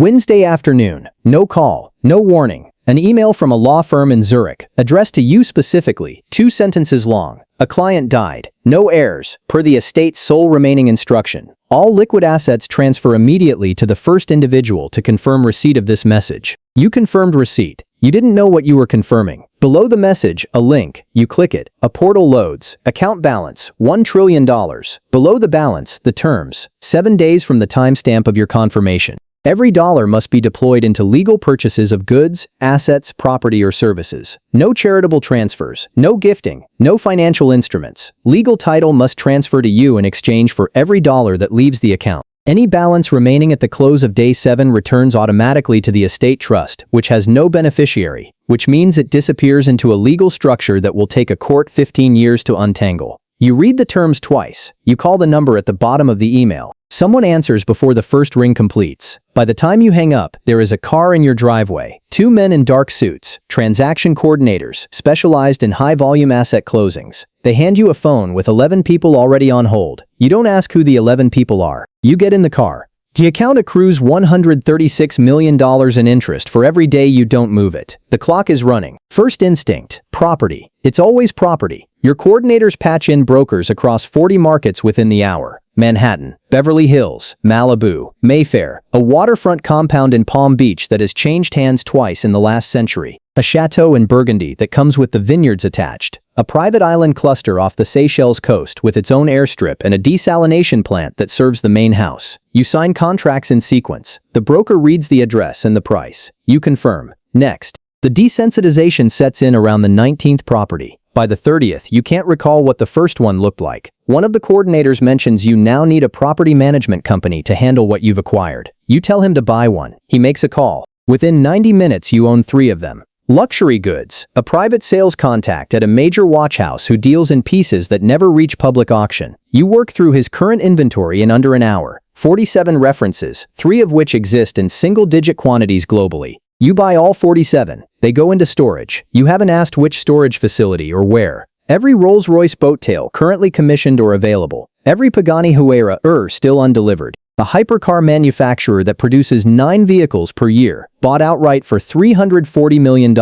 Wednesday afternoon. No call, no warning. An email from a law firm in Zurich, addressed to you specifically, 2 sentences long. A client died. No heirs, per the estate's sole remaining instruction. All liquid assets transfer immediately to the first individual to confirm receipt of this message. You confirmed receipt. You didn't know what you were confirming. Below the message, a link. You click it. A portal loads. Account balance, $1 trillion. Below the balance, the terms. 7 days from the timestamp of your confirmation. Every dollar must be deployed into legal purchases of goods, assets, property, or services. No charitable transfers, no gifting, no financial instruments. Legal title must transfer to you in exchange for every dollar that leaves the account. Any balance remaining at the close of day 7 returns automatically to the estate trust, which has no beneficiary, which means it disappears into a legal structure that will take a court 15 years to untangle. You read the terms twice. You call the number at the bottom of the email. Someone answers before the first ring completes. By the time you hang up, there is a car in your driveway. 2 men in dark suits, transaction coordinators, specialized in high-volume asset closings. They hand you a phone with 11 people already on hold. You don't ask who the 11 people are. You get in the car. The account accrues $136 million in interest for every day you don't move it. The clock is running. First instinct, property. It's always property. Your coordinators patch in brokers across 40 markets within the hour. Manhattan, Beverly Hills, Malibu, Mayfair, a waterfront compound in Palm Beach that has changed hands twice in the last century, a chateau in Burgundy that comes with the vineyards attached, a private island cluster off the Seychelles coast with its own airstrip and a desalination plant that serves the main house. You sign contracts in sequence. The broker reads the address and the price. You confirm. Next. The desensitization sets in around the 19th property. By the 30th, you can't recall what the first one looked like. One of the coordinators mentions you now need a property management company to handle what you've acquired. You tell him to buy one. He makes a call. Within 90 minutes, you own 3 of them. Luxury goods. A private sales contact at a major watch house who deals in pieces that never reach public auction. You work through his current inventory in under an hour. 47 references, 3 of which exist in single-digit quantities globally. You buy all 47. They go into storage. You haven't asked which storage facility or where. Every Rolls-Royce boat tail currently commissioned or available. Every Pagani Huayra still undelivered. A hypercar manufacturer that produces 9 vehicles per year, bought outright for $340 million,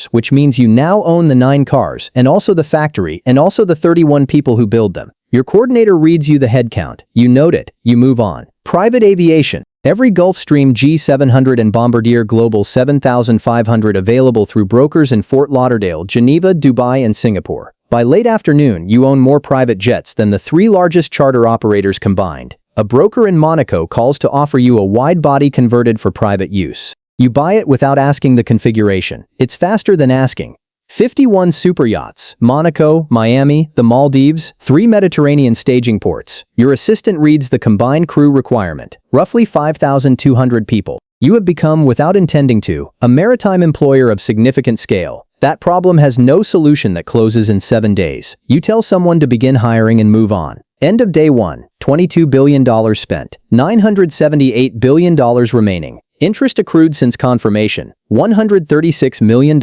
which means you now own the 9 cars and also the factory and also the 31 people who build them. Your coordinator reads you the headcount. You note it. You move on. Private aviation. Every Gulfstream G700 and Bombardier Global 7500 available through brokers in Fort Lauderdale, Geneva, Dubai, and Singapore. By late afternoon, you own more private jets than the 3 largest charter operators combined. A broker in Monaco calls to offer you a wide-body converted for private use. You buy it without asking the configuration. It's faster than asking. 51 super yachts, Monaco, Miami, the Maldives, 3 Mediterranean staging ports. Your assistant reads the combined crew requirement, roughly 5,200 people. You have become, without intending to, a maritime employer of significant scale. That problem has no solution that closes in 7 days. You tell someone to begin hiring and move on. End of day 1, $22 billion spent, $978 billion remaining. Interest accrued since confirmation, $136 million.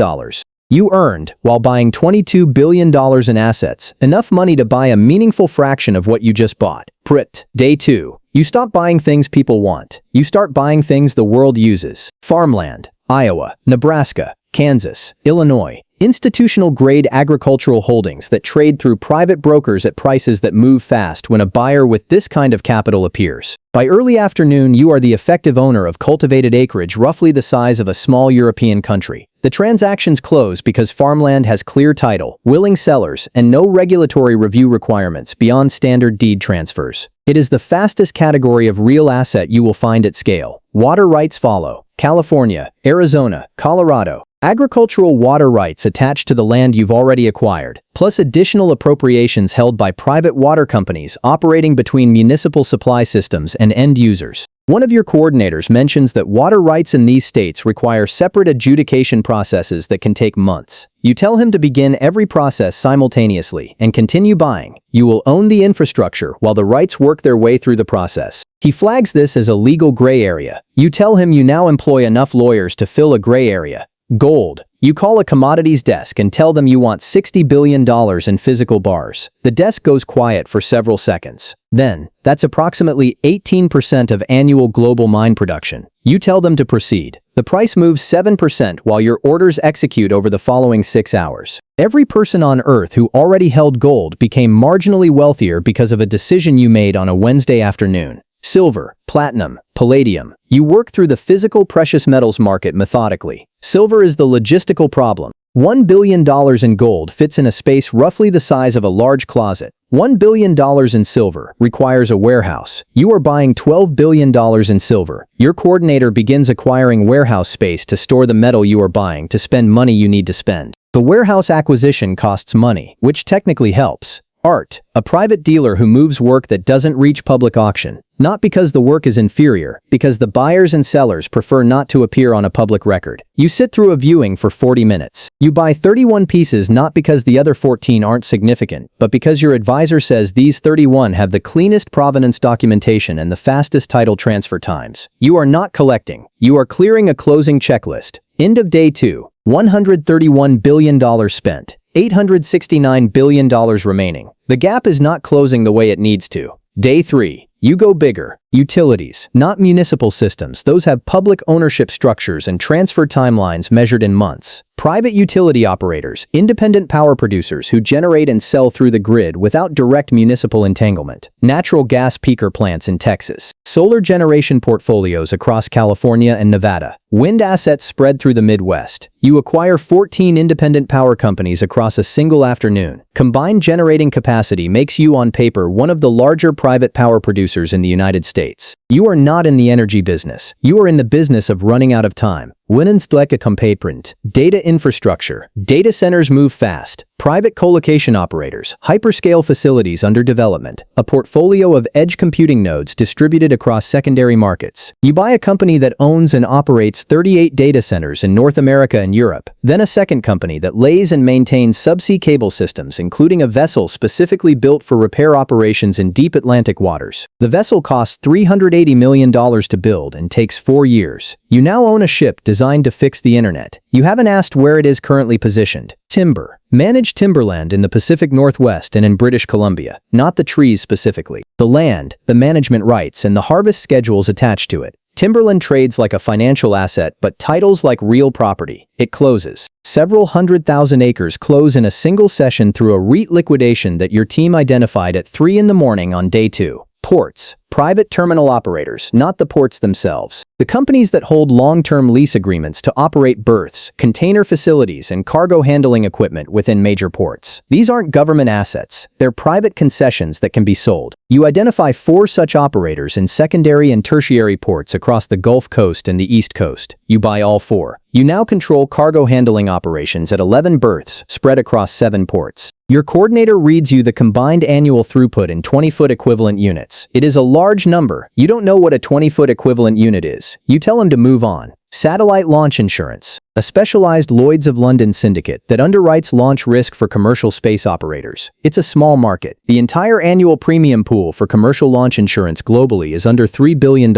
You earned, while buying $22 billion in assets, enough money to buy a meaningful fraction of what you just bought. Prit. Day 2. You stop buying things people want. You start buying things the world uses. Farmland. Iowa, Nebraska, Kansas, Illinois. Institutional-grade agricultural holdings that trade through private brokers at prices that move fast when a buyer with this kind of capital appears. By early afternoon, you are the effective owner of cultivated acreage roughly the size of a small European country. The transactions close because farmland has clear title, willing sellers, and no regulatory review requirements beyond standard deed transfers. It is the fastest category of real asset you will find at scale. Water rights follow. California, Arizona, Colorado. Agricultural water rights attached to the land you've already acquired, plus additional appropriations held by private water companies operating between municipal supply systems and end users. One of your coordinators mentions that water rights in these states require separate adjudication processes that can take months. You tell him to begin every process simultaneously and continue buying. You will own the infrastructure while the rights work their way through the process. He flags this as a legal gray area. You tell him you now employ enough lawyers to fill a gray area. Gold. You call a commodities desk and tell them you want $60 billion in physical bars. The desk goes quiet for several seconds. Then, that's approximately 18% of annual global mine production. You tell them to proceed. The price moves 7% while your orders execute over the following 6 hours. Every person on Earth who already held gold became marginally wealthier because of a decision you made on a Wednesday afternoon. Silver, platinum, palladium. You work through the physical precious metals market methodically. Silver is the logistical problem. $1 billion in gold fits in a space roughly the size of a large closet. $1 billion in silver requires a warehouse. You are buying $12 billion in silver. Your coordinator begins acquiring warehouse space to store the metal you are buying to spend money you need to spend. The warehouse acquisition costs money, which technically helps. Art, a private dealer who moves work that doesn't reach public auction. Not because the work is inferior, because the buyers and sellers prefer not to appear on a public record. You sit through a viewing for 40 minutes. You buy 31 pieces not because the other 14 aren't significant, but because your advisor says these 31 have the cleanest provenance documentation and the fastest title transfer times. You are not collecting. You are clearing a closing checklist. End of day 2. $131 billion spent. $869 billion remaining. The gap is not closing the way it needs to. Day 3. You go bigger. Utilities, not municipal systems. Those have public ownership structures and transfer timelines measured in months. Private utility operators, independent power producers who generate and sell through the grid without direct municipal entanglement. Natural gas peaker plants in Texas. Solar generation portfolios across California and Nevada. Wind assets spread through the Midwest. You acquire 14 independent power companies across a single afternoon. Combined generating capacity makes you on paper one of the larger private power producers in the United States. You are not in the energy business. You are in the business of running out of time. Winnensdlecke data infrastructure. Data centers move fast. Private colocation operators. Hyperscale facilities under development. A portfolio of edge computing nodes distributed across secondary markets. You buy a company that owns and operates 38 data centers in North America and Europe. Then a second company that lays and maintains subsea cable systems, including a vessel specifically built for repair operations in deep Atlantic waters. The vessel costs $380 million to build and takes 4 years. You now own a ship designed to fix the internet. You haven't asked where it is currently positioned. Timber. Manage timberland in the Pacific Northwest and in British Columbia, not the trees specifically. The land, the management rights, and the harvest schedules attached to it. Timberland trades like a financial asset, but titles like real property. It closes. Several 100,000 acres close in a single session through a REIT liquidation that your team identified at 3 in the morning on day 2. Ports. Private terminal operators, not the ports themselves. The companies that hold long-term lease agreements to operate berths, container facilities, and cargo handling equipment within major ports. These aren't government assets. They're private concessions that can be sold. You identify 4 such operators in secondary and tertiary ports across the Gulf Coast and the East Coast. You buy all 4. You now control cargo handling operations at 11 berths spread across 7 ports. Your coordinator reads you the combined annual throughput in 20-foot equivalent units. It is a large number. You don't know what a 20-foot equivalent unit is. You tell him to move on. Satellite launch insurance. A specialized Lloyd's of London syndicate that underwrites launch risk for commercial space operators. It's a small market. The entire annual premium pool for commercial launch insurance globally is under $3 billion.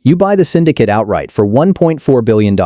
You buy the syndicate outright for $1.4 billion.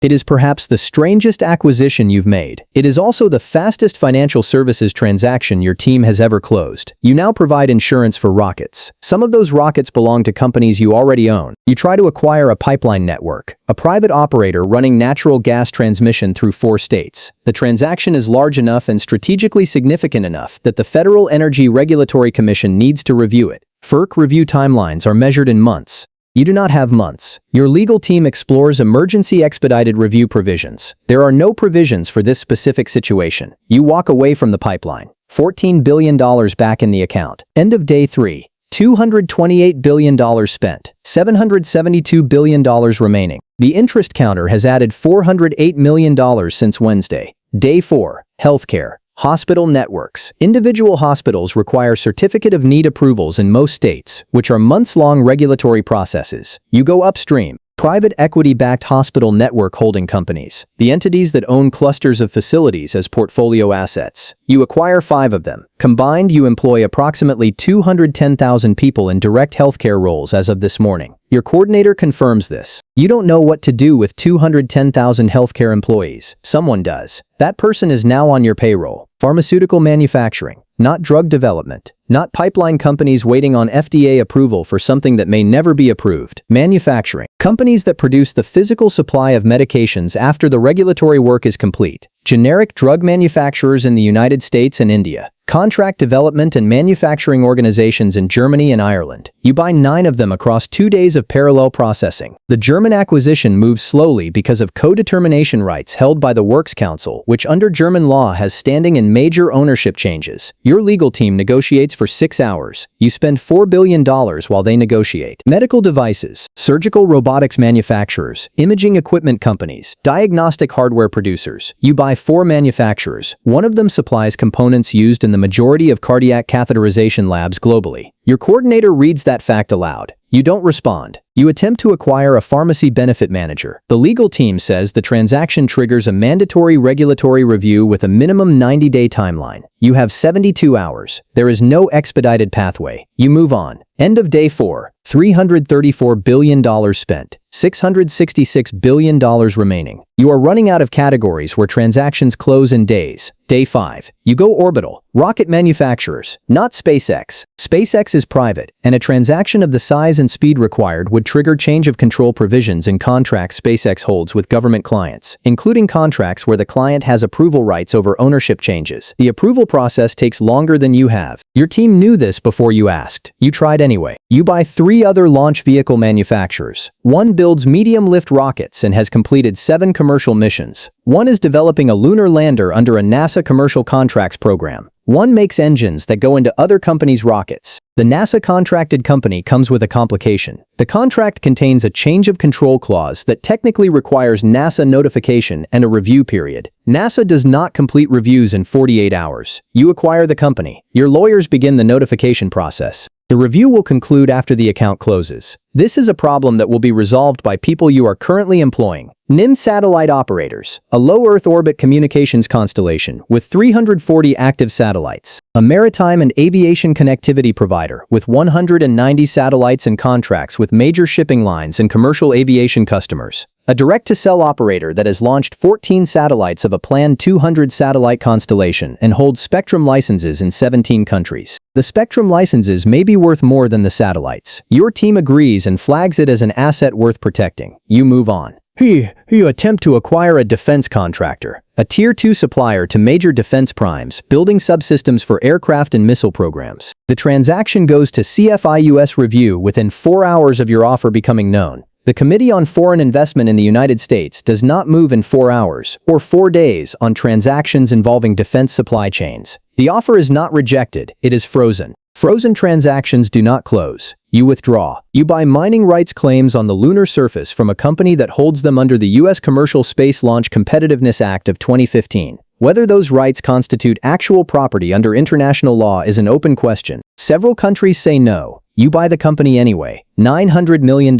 It is perhaps the strangest acquisition you've made. It is also the fastest financial services transaction your team has ever closed. You now provide insurance for rockets. Some of those rockets belong to companies you already own. You try to acquire a pipeline network, a private operator running natural gas transmission through 4 states. The transaction is large enough and strategically significant enough that the Federal Energy Regulatory Commission needs to review it. FERC review timelines are measured in months. You do not have months. Your legal team explores emergency expedited review provisions. There are no provisions for this specific situation. You walk away from the pipeline. $14 billion back in the account. End of day 3. $228 billion spent. $772 billion remaining. The interest counter has added $408 million since Wednesday. Day 4. Healthcare. Hospital networks. Individual hospitals require certificate of need approvals in most states, which are months-long regulatory processes. You go upstream. Private equity-backed hospital network holding companies, the entities that own clusters of facilities as portfolio assets. You acquire 5 of them. Combined, you employ approximately 210,000 people in direct healthcare roles as of this morning. Your coordinator confirms this. You don't know what to do with 210,000 healthcare employees. Someone does. That person is now on your payroll. Pharmaceutical manufacturing, not drug development, not pipeline companies waiting on FDA approval for something that may never be approved. Manufacturing, companies that produce the physical supply of medications after the regulatory work is complete. Generic drug manufacturers in the United States and India. Contract development and manufacturing organizations in Germany and Ireland. You buy 9 of them across 2 days of parallel processing. The German acquisition moves slowly because of co-determination rights held by the Works Council, which under German law has standing in major ownership changes. Your legal team negotiates for 6 hours. You spend $4 billion while they negotiate. Medical devices, surgical robotics manufacturers, imaging equipment companies, diagnostic hardware producers. You buy 4 manufacturers. One of them supplies components used in the majority of cardiac catheterization labs globally. Your coordinator reads that fact aloud. You don't respond. You attempt to acquire a pharmacy benefit manager. The legal team says the transaction triggers a mandatory regulatory review with a minimum 90-day timeline. You have 72 hours. There is no expedited pathway. You move on. End of day 4. $334 billion spent. $666 billion remaining. You are running out of categories where transactions close in days. Day 5. You go orbital. Rocket manufacturers, not SpaceX. SpaceX is private, and a transaction of the size and speed required would trigger change of control provisions in contracts SpaceX holds with government clients, including contracts where the client has approval rights over ownership changes. The approval process takes longer than you have. Your team knew this before you asked. You tried anyway. You buy 3 other launch vehicle manufacturers. One builds medium-lift rockets and has completed 7 commercial missions. One is developing a lunar lander under a NASA commercial contracts program. One makes engines that go into other companies' rockets. The NASA contracted company comes with a complication. The contract contains a change of control clause that technically requires NASA notification and a review period. NASA does not complete reviews in 48 hours. You acquire the company. Your lawyers begin the notification process. The review will conclude after the account closes. This is a problem that will be resolved by people you are currently employing. NIM satellite operators, a low Earth orbit communications constellation with 340 active satellites. A maritime and aviation connectivity provider with 190 satellites and contracts with major shipping lines and commercial aviation customers. A direct-to-cell operator that has launched 14 satellites of a planned 200-satellite constellation and holds spectrum licenses in 17 countries. The spectrum licenses may be worth more than the satellites. Your team agrees and flags it as an asset worth protecting. You move on. You attempt to acquire a defense contractor, a Tier 2 supplier to major defense primes, building subsystems for aircraft and missile programs. The transaction goes to CFIUS review within 4 hours of your offer becoming known. The Committee on Foreign Investment in the United States does not move in 4 hours or 4 days on transactions involving defense supply chains. The offer is not rejected, it is frozen. Frozen transactions do not close. You withdraw. You buy mining rights claims on the lunar surface from a company that holds them under the U.S. Commercial Space Launch Competitiveness Act of 2015. Whether those rights constitute actual property under international law is an open question. Several countries say no. You buy the company anyway. $900 million.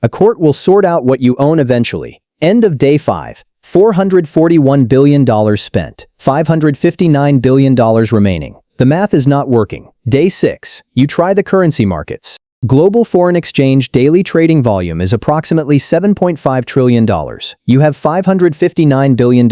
A court will sort out what you own eventually. End of day 5. $441 billion spent. $559 billion remaining. The math is not working. Day 6. You try the currency markets. Global foreign exchange daily trading volume is approximately $7.5 trillion. You have $559 billion.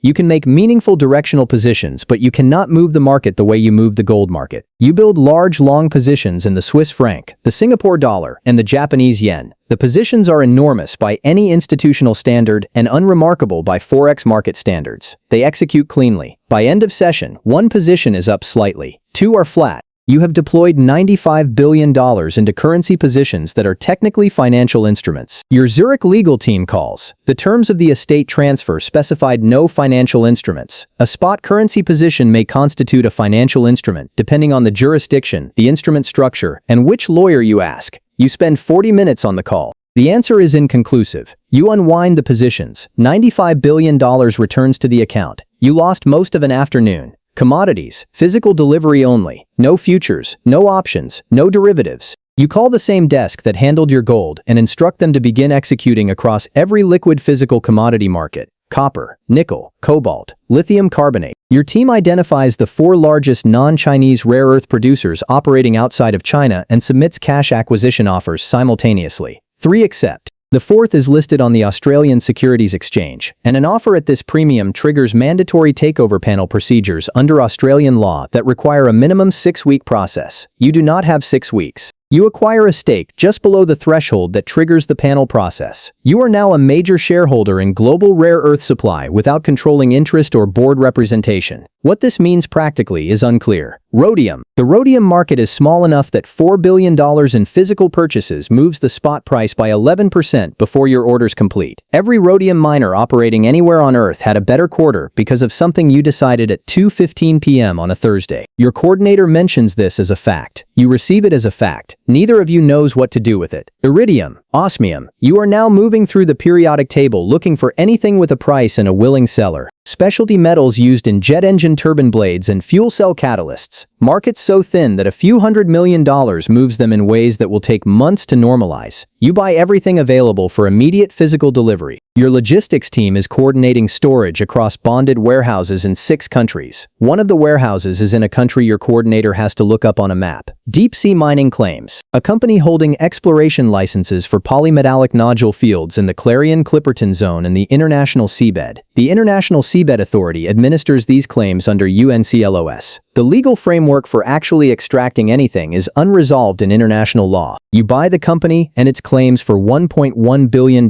You can make meaningful directional positions, but you cannot move the market the way you move the gold market. You build large, long positions in the Swiss franc, the Singapore dollar, and the Japanese yen. The positions are enormous by any institutional standard and unremarkable by Forex market standards. They execute cleanly. By end of session, one position is up slightly. 2 are flat. You have deployed $95 billion into currency positions that are technically financial instruments. Your Zurich legal team calls. The terms of the estate transfer specified no financial instruments. A spot currency position may constitute a financial instrument, depending on the jurisdiction, the instrument structure, and which lawyer you ask. You spend 40 minutes on the call. The answer is inconclusive. You unwind the positions. $95 billion returns to the account. You lost most of an afternoon. Commodities, physical delivery only. No futures, no options, no derivatives. You call the same desk that handled your gold and instruct them to begin executing across every liquid physical commodity market: copper, nickel, cobalt, lithium carbonate. Your team identifies the 4 largest non-Chinese rare earth producers operating outside of China and submits cash acquisition offers simultaneously. 3 accept. The 4th is listed on the Australian Securities Exchange, and an offer at this premium triggers mandatory takeover panel procedures under Australian law that require a minimum 6-week process. You do not have 6 weeks. You acquire a stake just below the threshold that triggers the panel process. You are now a major shareholder in global rare earth supply without controlling interest or board representation. What this means practically is unclear. Rhodium. The rhodium market is small enough that $4 billion in physical purchases moves the spot price by 11% before your orders complete. Every rhodium miner operating anywhere on Earth had a better quarter because of something you decided at 2:15 p.m. on a Thursday. Your coordinator mentions this as a fact. You receive it as a fact. Neither of you knows what to do with it. Iridium. Osmium. You are now moving through the periodic table looking for anything with a price and a willing seller. Specialty metals used in jet engine turbine blades and fuel cell catalysts. Markets so thin that a few $100 million moves them in ways that will take months to normalize. You buy everything available for immediate physical delivery. Your logistics team is coordinating storage across bonded warehouses in 6 countries. One of the warehouses is in a country your coordinator has to look up on a map. Deep sea mining claims. A company holding exploration licenses for polymetallic nodule fields in the Clarion-Clipperton Zone in the International Seabed. The International Seabed Authority administers these claims under UNCLOS. The legal framework for actually extracting anything is unresolved in international law. You buy the company and its claims for $1.1 billion.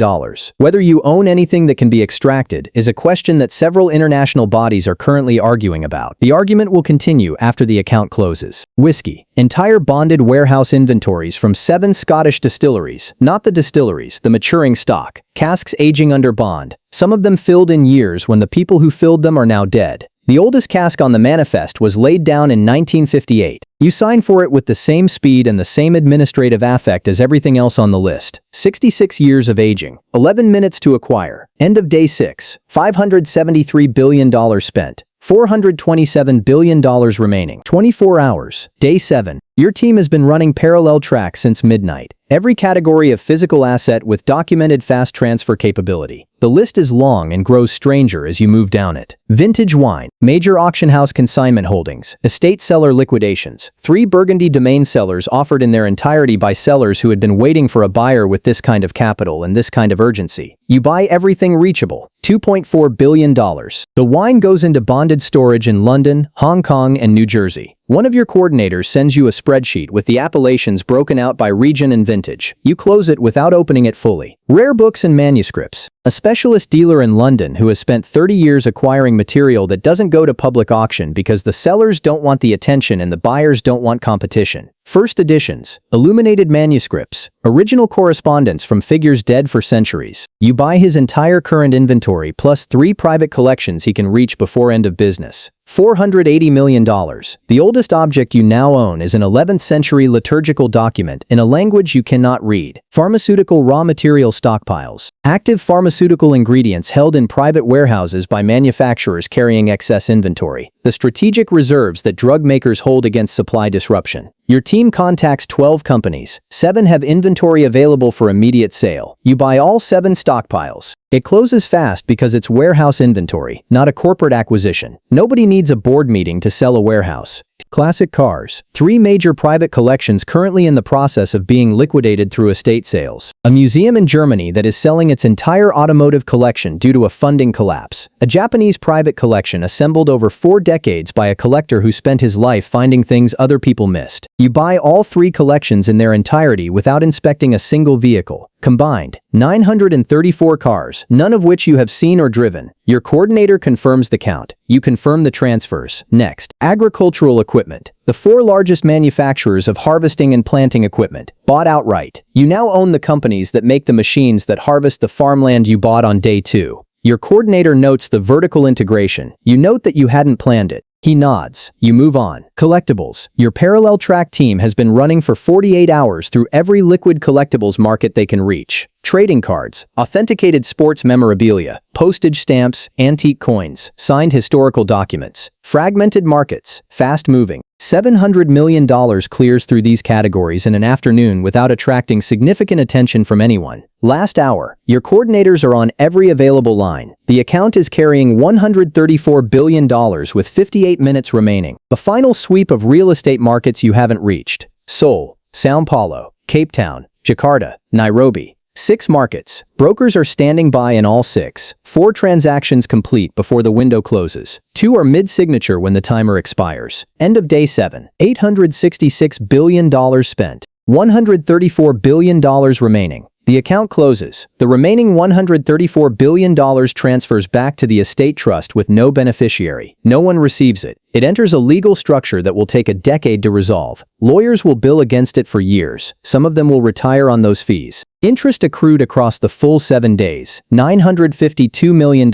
Whether you own anything that can be extracted is a question that several international bodies are currently arguing about. The argument will continue after the account closes. Whiskey. Entire bonded warehouse inventories from 7 Scottish distilleries, not the distilleries, the maturing stock. Casks aging under bond, some of them filled in years when the people who filled them are now dead. The oldest cask on the manifest was laid down in 1958. You sign for it with the same speed and the same administrative affect as everything else on the list. 66 years of aging, 11 minutes to acquire. End of day 6, $573 billion spent. $427 billion remaining. 24 hours. Day 7. Your team has been running parallel tracks since midnight. Every category of physical asset with documented fast transfer capability. The list is long and grows stranger as you move down it. Vintage wine, major auction house consignment holdings, estate seller liquidations, 3 Burgundy domain sellers offered in their entirety by sellers who had been waiting for a buyer with this kind of capital and this kind of urgency. You buy everything reachable. $2.4 billion. The wine goes into bonded storage in London, Hong Kong, and New Jersey. One of your coordinators sends you a spreadsheet with the appellations broken out by region and vintage. You close it without opening it fully. Rare books and manuscripts. A specialist dealer in London who has spent 30 years acquiring material that doesn't go to public auction because the sellers don't want the attention and the buyers don't want competition. First editions, illuminated manuscripts, original correspondence from figures dead for centuries. You buy his entire current inventory plus 3 private collections he can reach before end of business. $480 million. The oldest object you now own is an 11th century liturgical document in a language you cannot read. Pharmaceutical raw material stockpiles. Active pharmaceutical ingredients held in private warehouses by manufacturers carrying excess inventory. The strategic reserves that drug makers hold against supply disruption. Your team contacts 12 companies. 7 have inventory available for immediate sale. You buy all 7 stockpiles. It closes fast because it's warehouse inventory, not a corporate acquisition. Nobody needs a board meeting to sell a warehouse. Classic cars. 3 major private collections currently in the process of being liquidated through estate sales. A museum in Germany that is selling its entire automotive collection due to a funding collapse. A Japanese private collection assembled over 4 decades by a collector who spent his life finding things other people missed. You buy all 3 collections in their entirety without inspecting a single vehicle. Combined, 934 cars, none of which you have seen or driven. Your coordinator confirms the count. You confirm the transfers. Next, agricultural equipment. The 4 largest manufacturers of harvesting and planting equipment, bought outright. You now own the companies that make the machines that harvest the farmland you bought on day 2. Your coordinator notes the vertical integration. You note that you hadn't planned it. He nods. You move on. Collectibles. Your parallel track team has been running for 48 hours through every liquid collectibles market they can reach. Trading cards, authenticated sports memorabilia, postage stamps, antique coins, signed historical documents. Fragmented markets, fast-moving. $700 million clears through these categories in an afternoon without attracting significant attention from anyone. Last hour, your coordinators are on every available line. The account is carrying $134 billion with 58 minutes remaining. A final sweep of real estate markets you haven't reached. Seoul, Sao Paulo, Cape Town, Jakarta, Nairobi. 6 markets. Brokers are standing by in all 6. 4 transactions complete before the window closes. 2 are mid-signature when the timer expires. End of day 7. $866 billion spent. $134 billion remaining. The account closes. The remaining $134 billion transfers back to the estate trust with no beneficiary. No one receives it. It enters a legal structure that will take a decade to resolve. Lawyers will bill against it for years. Some of them will retire on those fees. Interest accrued across the full 7 days. $952 million.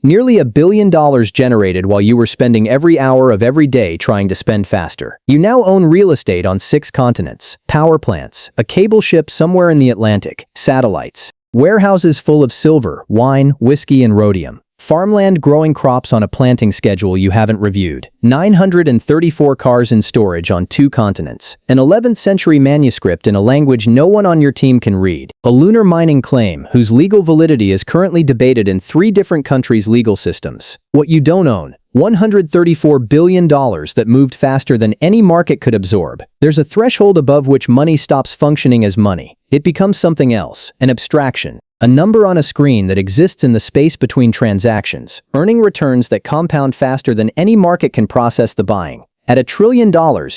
Nearly $1 billion generated while you were spending every hour of every day trying to spend faster. You now own real estate on 6 continents. Power plants. A cable ship somewhere in the Atlantic. Satellites. Warehouses full of silver, wine, whiskey, and rhodium. Farmland growing crops on a planting schedule you haven't reviewed. 934 cars in storage on 2 continents. An 11th century manuscript in a language no one on your team can read. A lunar mining claim whose legal validity is currently debated in 3 different countries' legal systems. What you don't own. $134 billion that moved faster than any market could absorb. There's a threshold above which money stops functioning as money. It becomes something else, an abstraction. A number on a screen that exists in the space between transactions, earning returns that compound faster than any market can process the buying. At $1 trillion,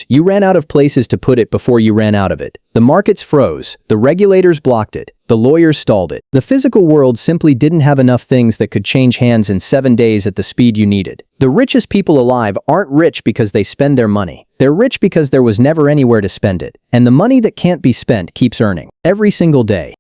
you ran out of places to put it before you ran out of it. The markets froze, the regulators blocked it, the lawyers stalled it. The physical world simply didn't have enough things that could change hands in 7 days at the speed you needed. The richest people alive aren't rich because they spend their money. They're rich because there was never anywhere to spend it. And the money that can't be spent keeps earning. Every single day.